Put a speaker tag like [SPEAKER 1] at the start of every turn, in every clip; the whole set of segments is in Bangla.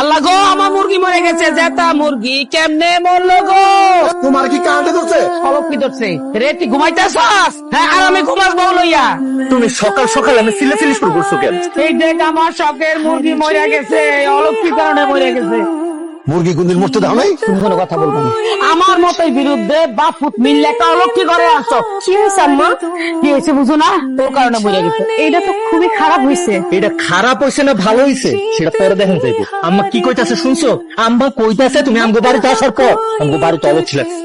[SPEAKER 1] আল্লাহ গো, আমার মুরগি মরে গেছে। জেতা মুরগি কেমনে মরলো গো?
[SPEAKER 2] তোমার কি কানতে ধরছে?
[SPEAKER 1] অলক্ষী ধরছে রে, তুই ঘুমাইতেছস? হ্যাঁ, আর আমি ঘুমাস বউ লইয়া।
[SPEAKER 2] তুমি সকাল সকাল আমি সিলে শুরু করছো কেন?
[SPEAKER 1] এই দেখ, আমার শখের মুরগি মরে গেছে, অলক্ষী কারণে মরে গেছে।
[SPEAKER 2] মুরগি কোনদিন মরতে দাও নাই?
[SPEAKER 1] তুমি কোনো কথা বলবো না। আমার মতোই বিরুদ্ধে বাপ ফুট মিললে একটা অলক্ষী করে আসছো। কি হয়েছে আম্মা? কি হয়েছে বুঝো না? তোর কারণে মরে গেছে। এইটা তো খুবই খারাপ হয়েছে।
[SPEAKER 2] এটা খারাপ হইছে না ভালো হইছে সেটা পরে দেখেন যাইবো। আম্মা কি কইতাছে শুনছো? আম্মা কইতাছে তুমি আমগো বাড়িতে আসার পর আমগো বাড়িতে অলক্ষী লাগছে।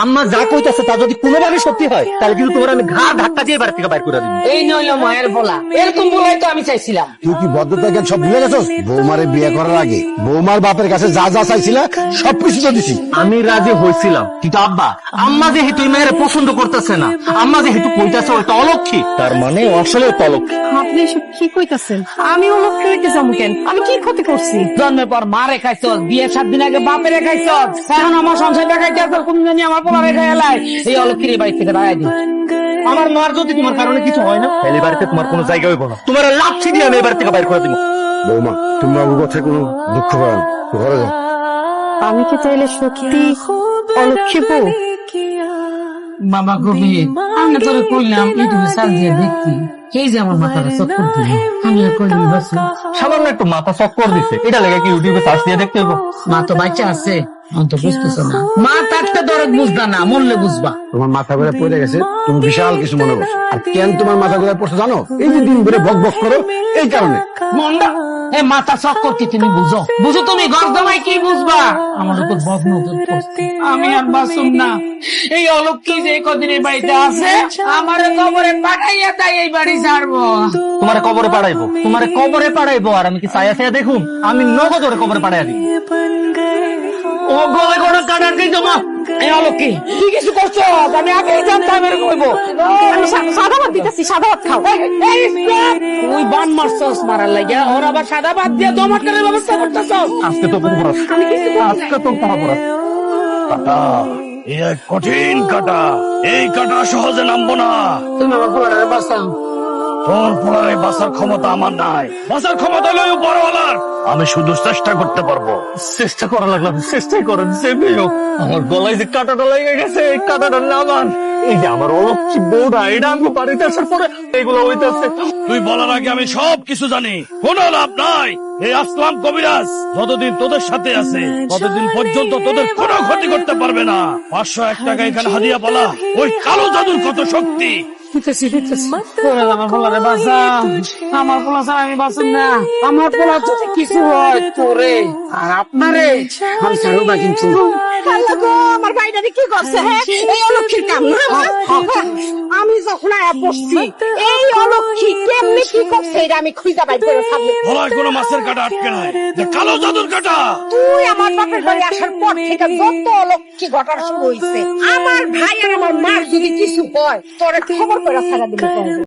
[SPEAKER 2] আম্মা যা কইতাছে তা যদি কোনোভাবে সত্যি হয় তাহলে কিন্তু তোমার আমি ঘা ধাক্কা দিয়ে বাড়ি থেকে বাইর করে দিব।
[SPEAKER 1] এই নইল মায়ের বলা, এরকম বলাই তো আমি চাইছিলাম।
[SPEAKER 3] তুই কি ভদ্রতা জ্ঞান সব ভুলে গেছস? বৌমারে বিয়ে করার আগে বৌমার বাপের কাছে যা যা চাইছিলা সবকিছু তো দিছি।
[SPEAKER 2] আমি রাজি হয়েছিলাম, কিন্তু আব্বা আম্মা যেহেতু এই মেয়ের পছন্দ করতেছে না, আম্মা যেহেতু কইতাছে ওইটা অলক্ষী, তার মানে আসলে ওটা অলক্ষী।
[SPEAKER 4] আপনি এসব কি কইতাছেন? আমি অলক্ষী হইতে যাবো কেন? আমি কি ক্ষতি করছি?
[SPEAKER 1] জন্মের পর মা রেখাইছ, বিয়ের 7 দিন আগে বাপে রেখাইছ, এখন আমার সংসার দেখাইতে কোন জানি আমার পোলা রেখা এলাই। এই অলক্ষীর বাড়ি থেকে দাঁড়াই দিই।
[SPEAKER 2] আমার মার যদি তোমার কারণে কিছু হয় না তাহলে বাড়িতে তোমার কোনো জায়গা হইব না। তোমার লাঠি দিয়ে আমি এবার থেকে বাইর করে দিব।
[SPEAKER 3] বৌমা তুমি বাবু কথায় কোনো দুঃখ পাও না, ঘরে যাও।
[SPEAKER 4] আমি কি তাইলে সত্যি অলক্ষী বউ?
[SPEAKER 1] বাবা কবি, আমি তোরে কইলাম ইউটিউবে সার্চ দিয়ে দেখতি, এই যে আমার মাথাটা চক্কর দিল। আমি আর কইলাম বাসু,
[SPEAKER 2] সামান্য একটু মাথা চক্কর দিছে, এটা লেগে কি ইউটিউবে সার্চ দিয়ে দেখতে হইব?
[SPEAKER 1] মা তো বাচ্চা আছে, অন্ত বুঝতেছ না। মা থাকতে দরদ বুঝবা না, মরলে বুঝবা।
[SPEAKER 3] তোমার মাথা ঘুরে পড়ে গেছে, তুমি বিশাল কিছু মনে করছো। আর কেন তোমার মাথা ঘুরে পড়ছো জানো? এই যে দিন ধরে বক বক করো এই কারণে।
[SPEAKER 1] মন্ডা এ মাথা চক্কর কি তুমি বুঝো? বুঝো তুমি গর্দমাই কি বুঝবা? আমার উপর বদনজর পড়ছে, আমি আর বাসুম না। এই অলক্ষী যে কদিনের বাড়িতে আছে, আমার কবরে পাঠাইয়া তাই এই বাড়ি ছাড়বো।
[SPEAKER 2] তোমার কবরে পাঠাইবো, তোমার কবরে পাঠাইবো, আর আমি কি চাইয়া চাইয়া দেখুন? আমি নগদ ওরে কবরে পাঠাইয়া দিব।
[SPEAKER 1] ও গলে গলে কাটার দিই জমা। এই অলক্ষী তুই কিছু করছো, আমি আগেই জানতাম এরকম হইবো।
[SPEAKER 4] আমি সাদা ভাত দিতেছি, সাদা ভাত খাও।
[SPEAKER 1] তুই বান মারছস মারার লাগিয়া, ওর আবার সাদা ভাত দিয়ে দমাটারের ব্যবস্থা করতেছস।
[SPEAKER 2] আজকে তো পুরো আজকে তো তারপর
[SPEAKER 5] কাটা, এ এক কঠিন কাটা, এই কাটা সহজে নামবো না।
[SPEAKER 1] তুমি আমার পোলারে বাঁচাও।
[SPEAKER 5] তোর পোলারে বাঁচার ক্ষমতা আমার নাই, বাঁচার ক্ষমতা লই উপরওয়ালার। আমি শুধু চেষ্টা করতে পারবো।
[SPEAKER 2] চেষ্টা করা লাগলাম, চেষ্টাই করেন যে হোক। আমার গলায় যে কাঁটাটা লেগে গেছে, এই কাঁটাটা নামান। এই যে আমার অলক্ষী বউটা, এটা আমি বাড়িতে আসার পরে এগুলো হইতেছে।
[SPEAKER 5] তুই বলার আগে আমি সব কিছু জানি, কোনো লাভ নাই। এই আসলাম কবিরাজ যতদিন তোদের সাথে আছে ততদিন পর্যন্ত তোদের কোনো ক্ষতি করতে পারবে না। 501 টাকা এখানে হাদিয়া বলা, ওই কালো জাদুর কত শক্তি।
[SPEAKER 1] আমার পোলারে বাঁচাও, আমার পোলা ছাড়া আমি বাঁচুন না। আমার পোলা যদি কিছু হয় তোরে আর আপনারে আমি ছাড়ব না কিন্তু।
[SPEAKER 4] আল্লাহ গো, আমার ভাইটারে কি করছে? হ্যাঁ, এই অলক্ষীর কাম না। আমি যখন আয়া বসছি, এই অলক্ষী কেমনে কি করছে এটা আমি খুঁজে বাইর করে সামনে।
[SPEAKER 5] গলায় কোনো মাছের কাটা আটকে নাই, যে কালো জাদুর কাটা।
[SPEAKER 4] তুই আমার বাপের বাড়ি আসার পর থেকে যত অলক্ষী ঘটনা শুরু হয়েছে, আমার ভাই আর আমার মার যদি কিছু হয় তোরে খবর করে ছাড়া দিলে